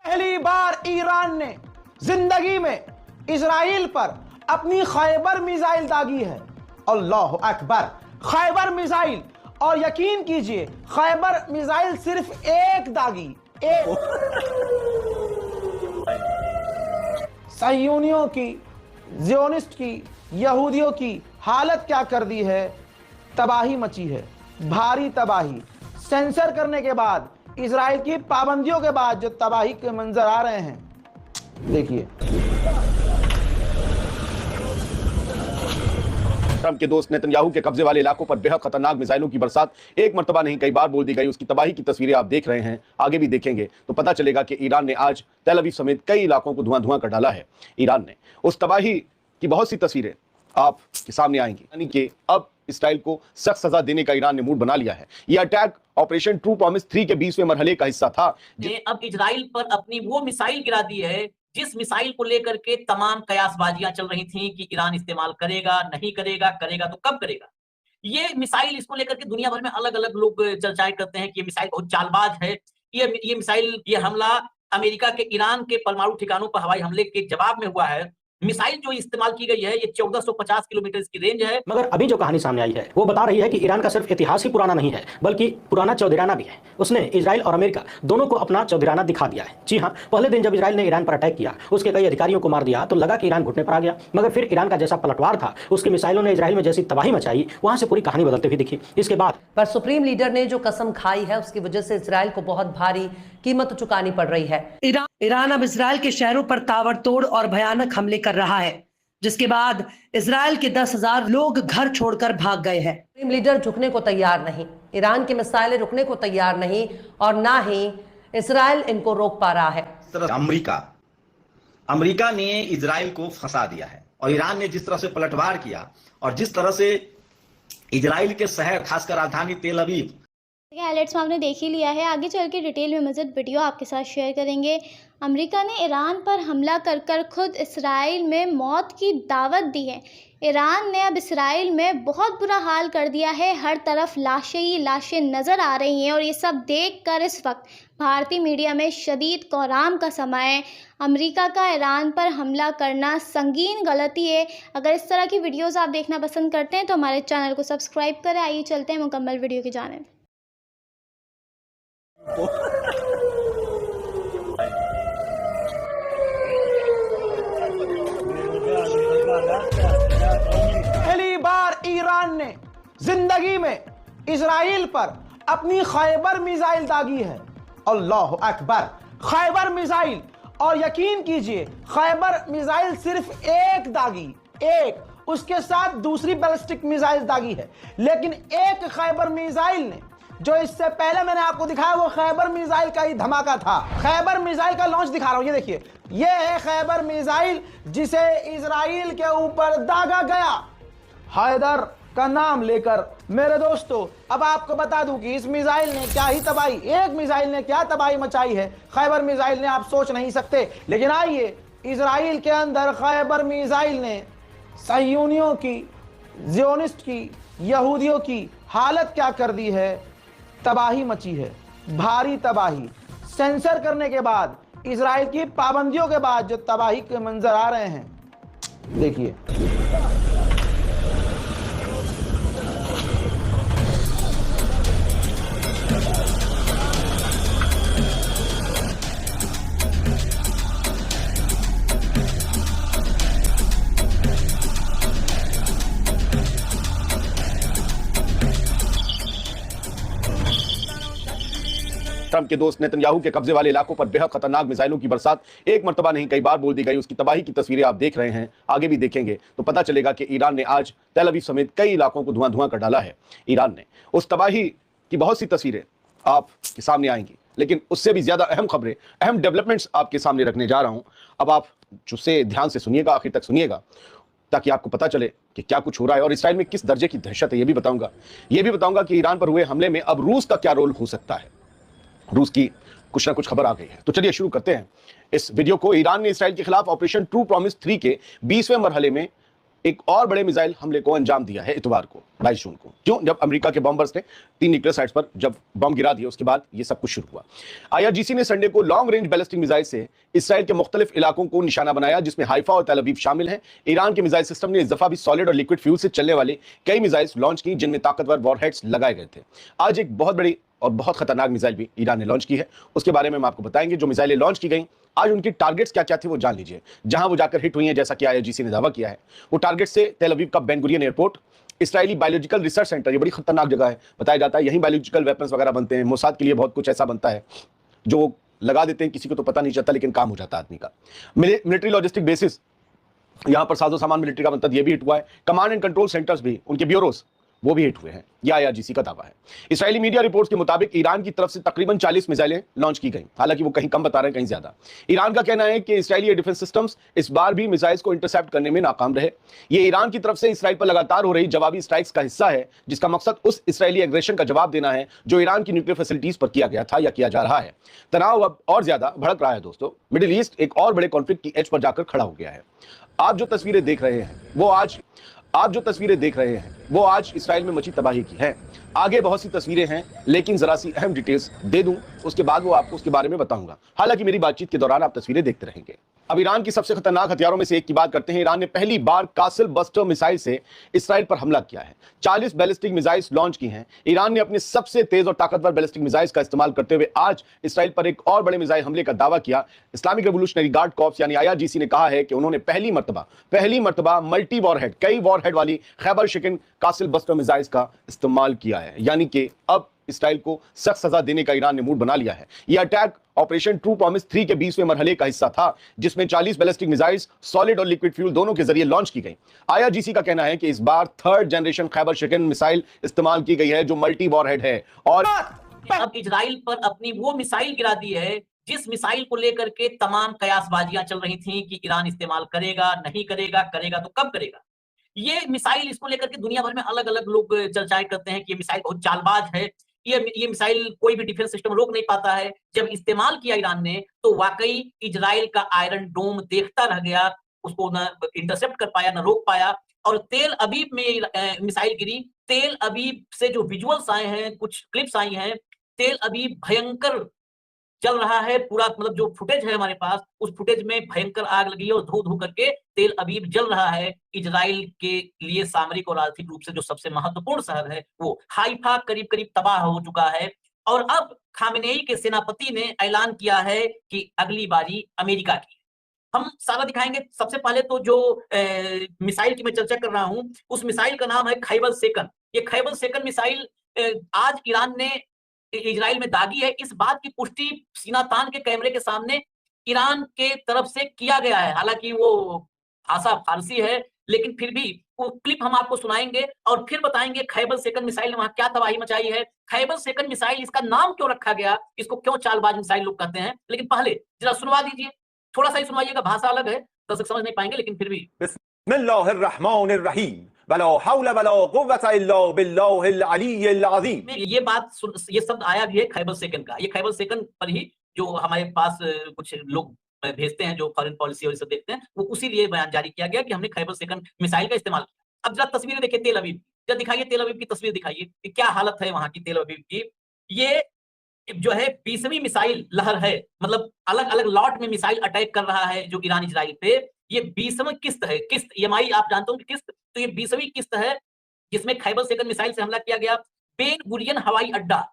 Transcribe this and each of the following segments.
पहली बार ईरान ने जिंदगी में इजराइल पर अपनी खैबर मिसाइल दागी है। अल्लाह अकबर, खैबर मिसाइल। और यकीन कीजिए खैबर मिसाइल सिर्फ एक दागी, एक। सह्यूनियों की, ज़ियोनिस्ट की, यहूदियों की हालत क्या कर दी है। तबाही मची है, भारी तबाही। सेंसर करने के बाद, इजराइल की पाबंदियों के बाद जो तबाही के मंजर आ रहे हैं, देखिए। ट्रंप के दोस्त नेतन्याहू के कब्जे वाले इलाकों पर बेहद खतरनाक मिसाइलों की बरसात एक मर्तबा नहीं कई बार बोल दी गई। उसकी तबाही की तस्वीरें आप देख रहे हैं, आगे भी देखेंगे तो पता चलेगा कि ईरान ने आज तेल अवीव समेत कई इलाकों को धुआं धुआं कर डाला है। ईरान ने उस तबाही की बहुत सी तस्वीरें आपके सामने आएंगी, यानी कि अब इसराइल को सख्त सजा देने का ईरान ने मूड बना लिया है। यह अटैक ऑपरेशन ट्रू प्रॉमिस 3 के 20वें मरहले का हिस्सा था। अब इजराइल पर अपनी वो मिसाइल गिरा दी है जिस मिसाइल को लेकर के तमाम कयासबाजियां चल रही थी कि ईरान इस्तेमाल करेगा, नहीं करेगा, करेगा तो कब करेगा। ये मिसाइल, इसको लेकर के दुनिया भर में अलग अलग लोग चर्चाएं करते हैं कि ये मिसाइल बहुत चालबाज है। ये मिसाइल, ये हमला अमेरिका के ईरान के परमाणु ठिकानों पर हवाई हमले के जवाब में हुआ है। मिसाइल जो इस्तेमाल की गई है ये 1450 किलोमीटर की रेंज है। मगर अभी जो कहानी सामने आई है वो बता रही है कि ईरान का सिर्फ इतिहास ही पुराना नहीं है बल्कि पुराना चौधराना भी है। उसने इजराइल और अमेरिका दोनों को अपना चौधराना दिखा दिया है। जी हाँ, पहले दिन जब इजराइल ने ईरान पर अटैक किया, उसके कई अधिकारियों को मार दिया तो लगा कि ईरान घुटने पर आ गया, मगर फिर ईरान का जैसा पलटवार था, उसकी मिसाइलों ने इजराइल में जैसी तबाही मचाई, वहां से पूरी कहानी बदलती हुई दिखी। इसके बाद पर सुप्रीम लीडर ने जो कसम खाई है उसकी वजह से इजराइल को बहुत भारी कीमत चुकानी पड़ रही है। ईरान अब इजराइल के शहरों पर ताबड़तोड़ और भयानक हमले कर रहा है, जिसके बाद इजराइल के 10,000 लोग घर छोड़कर भाग गए हैं। सुप्रीम लीडर झुकने को तैयार नहीं, ईरान की मिसाइलें रुकने को तैयार नहीं, और ना ही इजराइल इनको रोक पा रहा है। अमेरिका ने इजराइल को फंसा दिया है और ईरान ने जिस तरह से पलटवार किया और जिस तरह से इजराइल के शहर, खासकर राजधानी तेल अवीव, हाइलाइट्स में आपने देख ही लिया है। आगे चल के डिटेल में मज़ीद वीडियो आपके साथ शेयर करेंगे। अमेरिका ने ईरान पर हमला कर कर खुद इसराइल में मौत की दावत दी है। ईरान ने अब इसराइल में बहुत बुरा हाल कर दिया है। हर तरफ लाशें ही लाशें नज़र आ रही हैं और ये सब देखकर इस वक्त भारतीय मीडिया में शदीद कोहराम का समय है। अमेरिका का ईरान पर हमला करना संगीन गलती है। अगर इस तरह की वीडियोज़ आप देखना पसंद करते हैं तो हमारे चैनल को सब्सक्राइब करें। आइए चलते हैं मुकम्मल वीडियो की जानिब। पहली बार ईरान ने जिंदगी में इजराइल पर अपनी खैबर मिसाइल दागी है। अल्लाह अकबर, खैबर मिसाइल। और यकीन कीजिए खैबर मिसाइल सिर्फ एक दागी, एक। उसके साथ दूसरी बैलिस्टिक मिसाइल दागी है, लेकिन एक खैबर मिसाइल ने, जो इससे पहले मैंने आपको दिखाया, वो खैबर मिसाइल का ही धमाका था। खैबर मिसाइल का लॉन्च दिखा रहा हूं, ये देखिए। ये है खैबर मिसाइल जिसे इजराइल के ऊपर दागा गया, हैदर का नाम लेकर। मेरे दोस्तों, अब आपको बता दूं कि इस मिसाइल ने क्या ही तबाही, एक मिसाइल ने क्या तबाही मचाई है खैबर मिसाइल ने, आप सोच नहीं सकते। लेकिन आइए, इजराइल के अंदर खैबर मिसाइल ने सह्यूनियों की, ज़ियोनिस्ट की, यहूदियों की हालत क्या कर दी है। तबाही मची है, भारी तबाही। सेंसर करने के बाद, इजराइल की पाबंदियों के बाद जो तबाही के मंजर आ रहे हैं, देखिए। ट्रंप के दोस्त नेतन्याहू के कब्जे वाले इलाकों पर बेहद खतरनाक मिसाइलों की बरसात एक मर्तबा नहीं कई बार बोल दी गई। उसकी तबाही की तस्वीरें आप देख रहे हैं, आगे भी देखेंगे तो पता चलेगा कि ईरान ने आज तेल अवीव समेत कई इलाकों को धुआं धुआं कर डाला है। ईरान ने उस तबाही की बहुत सी तस्वीरें आपके सामने आएंगी, लेकिन उससे भी ज्यादा अहम खबरें, अहम डेवलपमेंट्स आपके सामने रखने जा रहा हूं। अब आप उसे ध्यान से सुनिएगा, आखिर तक सुनिएगा, ताकि आपको पता चले कि क्या कुछ हो रहा है और इसराइल में किस दर्जे की दहशत है। यह भी बताऊंगा कि ईरान पर हुए हमले में अब रूस का क्या रोल हो सकता है। रूस की कुछ ना कुछ खबर आ गई है। तो चलिए शुरू करते हैं इस वीडियो को। ईरान ने इसराइल के खिलाफ ऑपरेशन ट्रू प्रॉमिस 3 के 20वें मरहले में एक और बड़े मिसाइल हमले को अंजाम दिया है इतवार को 22 जून को, क्यों, जब अमेरिका के बॉम्बर्स ने 3 न्यूक्लियर साइट्स पर जब बम गिरा दिए, उसके बाद ये सब कुछ शुरू हुआ। आईआरजीसी ने संडे को लॉन्ग रेंज बैलिस्टिक मिसाइल से इसराइल के मुख्तलिफ इलाकों को निशाना बनाया, जिसमें हाइफा और तेल अवीव शामिल हैं। ईरान के मिसाइल सिस्टम ने इस दफा भी सॉलिड और लिक्विड फ्यूल से चलने वाले कई मिसाइल लॉन्च की, जिनमें ताकतवर वॉरहेड्स लगाए गए थे। आज एक बहुत बड़ी और बहुत खतरनाक मिसाइल भी ईरान ने लॉन्च की है, उसके बारे में हम आपको बताएंगे। जो मिसाइलें लॉन्च की गई, आज उनकी टारगेट्स क्या क्या थे वो जान लीजिए। जहां वो जाकर हिट हुई हैं, जैसा कि आईआरजीसी ने दावा किया है, वो टारगेट से तेल अवीव का Ben Gurion airport, Israeli biological research centre, ये बड़ी खतरनाक जगह है, बताया जाता है यहीं बायोलॉजिकल वेपन्स वगैरह बनते हैं। मोसाद के लिए बहुत कुछ ऐसा बनता है जो लगा देते हैं, किसी को तो पता नहीं चलता, लेकिन काम हो जाता है आदमी का। मिलिट्री लॉजिस्टिक बेसिस, यहां पर साजो सामान मिलिट्री का बनता है, ये भी हिट हुआ है। कमांड एंड कंट्रोल सेंटर्स भी, उनके ब्यूरोस, वो भी हिट हुए हैं। यह आईआरजीसी का दावा है। इस्राएली मीडिया रिपोर्ट्स के मुताबिक ईरान की तरफ से तकरीबन 40 मिसाइलें लॉन्च की गई, हालांकि वो कहीं कम बता रहे हैं, कहीं ज्यादा। ईरान का कहना है कि इस्राएली डिफेंस सिस्टम्स इस बार भी मिसाइल्स को इंटरसेप्ट करने में नाकाम रहे। ये ईरान की तरफ से इस्राएल पर लगातार हो रही जवाबी स्ट्राइक्स का हिस्सा है, जिसका मकसद उस इस्राएली एग्रेशन का जवाब देना है जो ईरान की न्यूक्लियर फैसिलिटीज पर किया गया था या किया जा रहा है। तनाव अब और ज्यादा भड़क रहा है दोस्तों। मिडिल ईस्ट एक और बड़े कॉन्फ्लिक्ट की एज पर जाकर खड़ा हो गया है। आप जो तस्वीरें देख रहे हैं वो आज इसराइल में मची तबाही की है। आगे बहुत सी तस्वीरें हैं, लेकिन जरा सी अहम डिटेल्स दे दूं, उसके बाद वो आपको उसके बारे में बताऊंगा। हालांकि मेरी बातचीत के दौरान आप तस्वीरें देखते रहेंगे। अब ईरान की सबसे खतरनाक हथियारों में से एक की बात करते हैं। ईरान ने पहली बार कासिल बस्टर मिसाइल से इसराइल पर हमला किया है। 40 बैलिस्टिक मिसाइल्स लॉन्च की हैं। ईरान ने अपने सबसे तेज और ताकतवर बैलिस्टिक मिसाइल्स का इस्तेमाल करते हुए आज इसराइल पर एक और बड़े मिसाइल हमले का दावा किया। इस्लामिक रेवोल्यूशनरी गार्ड कॉर्प्स यानी आईआरजीसी ने कहा है कि उन्होंने पहली मर्तबा मल्टी वॉरहेड, कई वॉरहेड वाली खैबर शिकन कासिल बस्टर मिसाइल्स का इस्तेमाल किया है। यानी कि अब इसराइल को सख्त सजा देने का ईरान ने मूड बना लिया है। यह अटैक ऑपरेशन ट्रू प्रॉमिस 3 के 20वें मरहले का हिस्सा था, जिसमें 40 बैलिस्टिक मिसाइल्स सॉलिड और लिक्विड फ्यूल दोनों के जरिए लॉन्च की गई। आईआरजीसी का कहना है कि इस बार 3rd जनरेशन खैबर शिकन मिसाइल इस्तेमाल की गई है, जो मल्टी वॉरहेड है। और अब इजराइल पर अपनी वो मिसाइल गिरा दी है जिस मिसाइल को लेकर के तमाम कयासबाजियां चल रही थी कि ईरान इस्तेमाल करेगा, नहीं करेगा, करेगा तो कब करेगा। ये मिसाइल, इसको लेकर के दुनिया भर में अलग अलग लोग चर्चाएं करते हैं कि ये मिसाइल बहुत चालबाज है, ये मिसाइल कोई भी डिफेंस सिस्टम रोक नहीं पाता है। जब इस्तेमाल किया ईरान ने तो वाकई इजराइल का आयरन डोम देखता रह गया, उसको न इंटरसेप्ट कर पाया, न रोक पाया। और तेल अवीव में मिसाइल गिरी। तेल अवीव से जो विजुअल्स आए हैं, कुछ क्लिप्स आई हैं, तेल अवीव भयंकर चल रहा है पूरा, मतलब जो फुटेज है हमारे पास, उस फुटेज में भयंकर आग लगी है और धो धो करके तेल अवीव जल रहा है। इजराइल के लिए सामरिक और आर्थिक रूप से जो सबसे महत्वपूर्ण शहर है, वो हाइफा करीब करीब तबाह हो चुका है। और अब खामेनेई के सेनापति ने ऐलान किया है कि अगली बारी अमेरिका की। हम सारा दिखाएंगे। सबसे पहले तो जो मिसाइल की मैं चर्चा कर रहा हूं, उस मिसाइल का नाम है खैबर सेकन। ये खैबर सेकन मिसाइल आज ईरान ने इजराइल में दागी है। इस बात की पुष्टि सीना तान के कैमरे के सामने ईरान के तरफ से किया गया है। हालांकि वो भाषा फारसी है, लेकिन फिर भी वो क्लिप हम आपको सुनाएंगे और फिर बताएंगे खैबर सेकन मिसाइल ने वहां क्या तबाही मचाई है। खैबर सेकन मिसाइल, इसका नाम क्यों रखा गया, इसको क्यों चालबाज मिसाइल लोग कहते हैं। लेकिन पहले जरा सुनवा दीजिए, थोड़ा सा ही सुनवाइएगा, भाषा अलग है, दर्शक समझ नहीं पाएंगे, लेकिन फिर भी। बिस्मिल्लाहिर्रहमानिर्रहीम वला हौला वला कुव्वता इल्ला बिल्लाहिल अलीय्यिल अज़ीम। ये बात, ये शब्द आया भी है खैबर सेकन का। ये खैबर सेकन पर ही जो हमारे पास कुछ लोग भेजते हैं, जो फॉरेन पॉलिसी और सब देखते हैं, वो उसी लिए बयान जारी किया गया कि हमने खैबर सेकन मिसाइल का इस्तेमाल किया। अब जरा तस्वीरें देखिए तेल अवीव, जरा दिखाइए तेल अवीव की तस्वीर दिखाइए कि क्या हालत है वहां की तेल अवीव की। ये जो है 20वीं मिसाइल लहर है, मतलब अलग अलग लॉट में मिसाइल अटैक कर रहा है जो ईरान इजराइल पे। ये 20वीं किस्त है, किस्त EMI आप जानते हो कि किस्त, तो ये 20वीं किस्त है जिसमें खैबर सेकन मिसाइल से हमला किया गया। बेन गुरियन हवाई अड्डा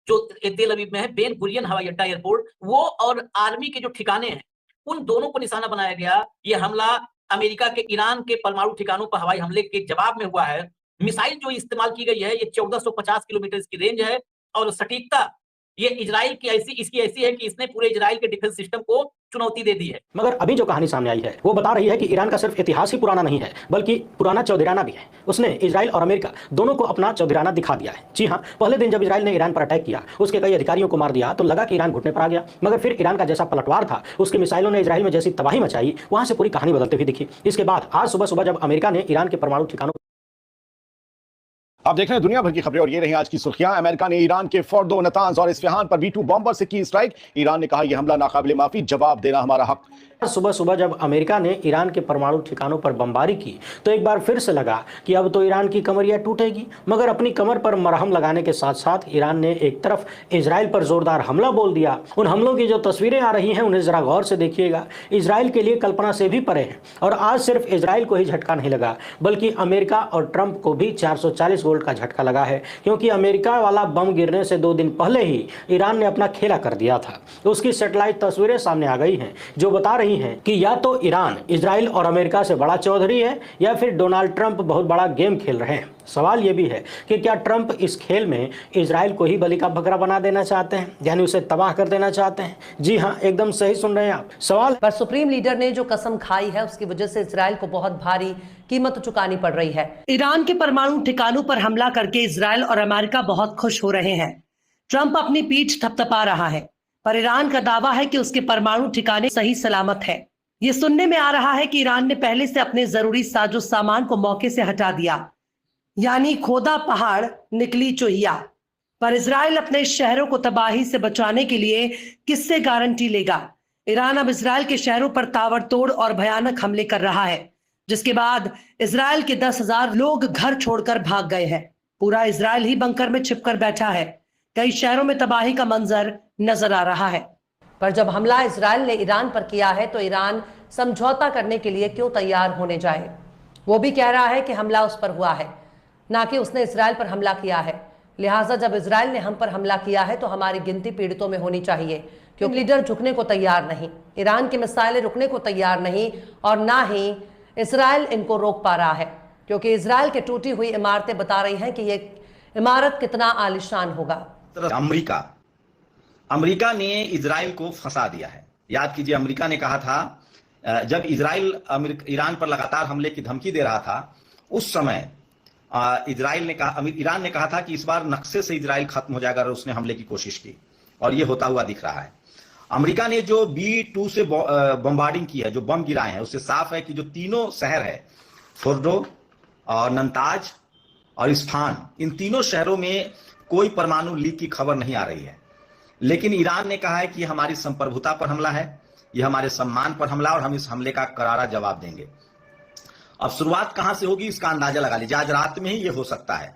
जो तेल अवीव में है, बेन गुरियन हवाई अड्डा एयरपोर्ट, वो और आर्मी के जो ठिकाने हैं, उन दोनों को निशाना बनाया गया। ये हमला अमेरिका के ईरान के परमाणु ठिकानों पर हवाई हमले के जवाब में हुआ है। मिसाइल जो इस्तेमाल की गई है, ये 1450 किलोमीटर की रेंज है और सटीकता ये इजराइल की इसकी ऐसी है कि इसने पूरे इजराइल के डिफेंस सिस्टम को चुनौती दे दी है। मगर अभी जो कहानी सामने आई है वो बता रही है कि ईरान का सिर्फ इतिहास ही पुराना नहीं है, बल्कि पुराना चौधराना भी है। उसने इजराइल और अमेरिका दोनों को अपना चौधराना दिखा दिया है। जी हाँ, पहले दिन जब इजराइल ने ईरान पर अटैक किया, उसके कई अधिकारियों को मार दिया, तो लगा कि ईरान घुटने पर आ गया। मगर फिर ईरान का जैसा पलटवार था, उसकी मिसाइलों ने इजराइल में जैसी तबाही मचाई, वहां से पूरी कहानी बदलते हुए दिखी। इसके बाद आज सुबह सुबह जब अमेरिका ने ईरान के परमाणु ठिकानों आप देख रहे हैं दुनिया भर की खबरें और ये रही आज की सुर्खियां। अमेरिका ने ईरान के फोर्डो, नतांज और इस्फहान पर B-2 बॉम्बर से की स्ट्राइक। ईरान ने कहा यह हमला नाकाबिले माफी, जवाब देना हमारा हक। सुबह सुबह जब अमेरिका ने ईरान के परमाणु ठिकानों पर बमबारी की तो एक बार फिर से लगा कि अब तो ईरान की कमरिया टूटेगी, मगर अपनी कमर पर मरहम लगाने के साथ साथ ईरान ने एक तरफ इजराइल पर जोरदार हमला बोल दिया। उन हमलों की जो तस्वीरें आ रही हैं उन्हें जरा गौर से देखिएगा। इजराइल के लिए कल्पना से भी परे है। और आज सिर्फ इजराइल को ही झटका नहीं लगा बल्कि अमेरिका और ट्रंप को भी 440 वोल्ट का झटका लगा है, क्योंकि अमेरिका वाला बम गिरने से 2 दिन पहले ही ईरान ने अपना खेला कर दिया था। उसकी सैटेलाइट तस्वीरें सामने आ गई हैं जो बता रही हैं कि या तो ईरान इजराइल और अमेरिका से बड़ा चौधरी है या फिर डोनाल्ड ट्रंप बहुत बड़ा गेम खेल रहे हैं। सवाल यह भी है कि क्या ट्रंप इस खेल में इजराइल को ही बलि का बकरा बना देना चाहते हैं, यानी उसे तबाह कर देना चाहते हैं? जी हां, एकदम सही सुन रहे हैं आप। सवाल पर सुप्रीम लीडर ने जो कसम खाई है उसकी वजह से इजराइल को बहुत भारी कीमत चुकानी पड़ रही है। ईरान के परमाणु ठिकानों पर हमला करके इजराइल और अमेरिका बहुत खुश हो रहे हैं। ट्रंप अपनी पीठ थपथपा रहा है, पर ईरान का दावा है कि उसके परमाणु ठिकाने सही सलामत है। ये सुनने में आ रहा है कि ईरान ने पहले से अपने जरूरी साजो सामान को मौके से हटा दिया, यानी खोदा पहाड़ निकली चोहिया। पर इजराइल अपने शहरों को तबाही से बचाने के लिए किससे गारंटी लेगा? ईरान अब इजराइल के शहरों पर ताबड़तोड़ और भयानक हमले कर रहा है, जिसके बाद इजराइल के 10,000 लोग घर छोड़कर भाग गए हैं। पूरा इजराइल ही बंकर में छिपकर बैठा है। कई शहरों में तबाही का मंजर नजर आ रहा है। पर जब हमला इजराइल ने ईरान पर किया है तो ईरान समझौता करने के लिए क्यों तैयार होने जाए? वो भी कह रहा है कि हमला उस पर हुआ है, ना कि उसने इजराइल पर हमला किया है। लिहाजा जब इजराइल ने हम पर हमला किया है तो हमारी गिनती पीड़ितों में होनी चाहिए, क्योंकि लीडर झुकने को तैयार नहीं, ईरान के मिसाइलें रुकने को तैयार नहीं, और ना ही इजराइल इनको रोक पा रहा है, क्योंकि इजराइल की टूटी हुई इमारतें बता रही हैं कि ये इमारत कितना आलिशान होगा। अमेरिका ने इजराइल को फंसा दिया है। याद कीजिए, अमेरिका ने कहा था जब इजराइल ईरान पर लगातार हमले की धमकी दे रहा था, उस समय ईरान ने कहा था कि इस बार नक्शे से इजराइल खत्म हो जाएगा, और उसने हमले की कोशिश की और ये होता हुआ दिख रहा है। अमेरिका ने जो B-2 से बम्बार्डिंग की है, जो बम गिराए हैं, उससे साफ है कि जो तीनों शहर है, फोर्डो और नतांज और इस्फहान, इन तीनों शहरों में कोई परमाणु लीक की खबर नहीं आ रही है। लेकिन ईरान ने कहा है कि हमारी संप्रभुता पर हमला है, यह हमारे सम्मान पर हमला, और हम इस हमले का करारा जवाब देंगे। अब शुरुआत कहां से होगी इसका अंदाजा लगा लीजिए। आज रात में ही यह हो सकता है।